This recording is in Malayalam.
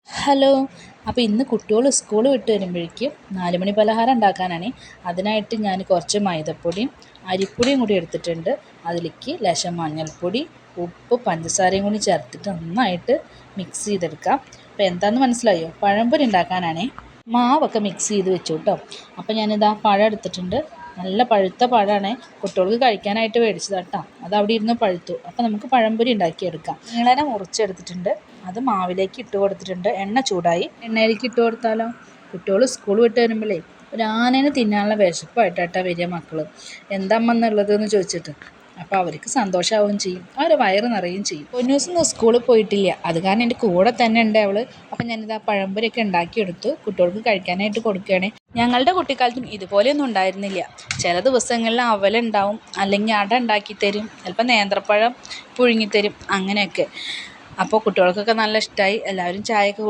ഹലോ. അപ്പോൾ ഇന്ന് കുട്ടികൾ സ്കൂൾ വിട്ട് വരുമ്പോഴേക്കും 4 മണി പലഹാരം ഉണ്ടാക്കാനാണ്. അതിനായിട്ട് ഞാൻ കുറച്ച് മൈദപ്പൊടിയും അരിപ്പൊടിയും കൂടി എടുത്തിട്ടുണ്ട്. അതിലേക്ക് ലേശം മഞ്ഞൾപ്പൊടി, ഉപ്പ്, പഞ്ചസാരയും കൂടി ചേർത്തിട്ട് നന്നായിട്ട് മിക്സ് ചെയ്തെടുക്കാം. അപ്പോൾ എന്താണെന്ന് മനസ്സിലായോ? പഴംപൊരി ഉണ്ടാക്കാനാണ്. മാവൊക്കെ മിക്സ് ചെയ്ത് വെച്ചു കേട്ടോ. അപ്പോൾ ഞാനിതാ പഴം എടുത്തിട്ടുണ്ട്. നല്ല പഴുത്ത പഴമാണ്, കുട്ടികൾക്ക് കഴിക്കാനായിട്ട് മേടിച്ചതാണ് കേട്ടോ. അത് അവിടെ ഇരുന്ന് പഴുത്തു. അപ്പോൾ നമുക്ക് പഴംപൊരി ഉണ്ടാക്കിയെടുക്കാം. ഇങ്ങനെ മുറിച്ചെടുത്തിട്ടുണ്ട്. അത് മാവിലേക്ക് ഇട്ട് കൊടുത്തിട്ടുണ്ട്. എണ്ണ ചൂടായി. എണ്ണയിലേക്ക് ഇട്ട് കൊടുത്താലോ? കുട്ടികൾ സ്കൂൾ വിട്ട് വരുമ്പോഴേ ഒരു ആനേനെ തിന്നാനുള്ള വിശപ്പായിട്ടാ വരിക മക്കൾ. എന്താ അമ്മ എന്നുള്ളതെന്ന് ചോദിച്ചിട്ട്. അപ്പോൾ അവർക്ക് സന്തോഷമാവുകയും ചെയ്യും, അവരെ വയറ് നിറയുകയും ചെയ്യും. പൊന്നൂസൊന്നും സ്കൂളിൽ പോയിട്ടില്ല, അത് കാരണം എൻ്റെ കൂടെ തന്നെ ഉണ്ട് അവൾ. അപ്പം ഞാനിതാ പഴംപൊരിയൊക്കെ ഉണ്ടാക്കിയെടുത്തു, കുട്ടികൾക്ക് കഴിക്കാനായിട്ട് കൊടുക്കുകയാണ്. ഞങ്ങളുടെ കുട്ടിക്കാലത്തും ഇതുപോലെയൊന്നും ഉണ്ടായിരുന്നില്ല. ചില ദിവസങ്ങളിൽ അവലുണ്ടാവും, അല്ലെങ്കിൽ അട ഉണ്ടാക്കി തരും, ചിലപ്പോൾ നേന്ത്രപ്പഴം പുഴുങ്ങിത്തരും, അങ്ങനെയൊക്കെ. അപ്പോൾ കുട്ടികൾക്കൊക്കെ നല്ല ഇഷ്ടമായി. എല്ലാവരും ചായയൊക്കെ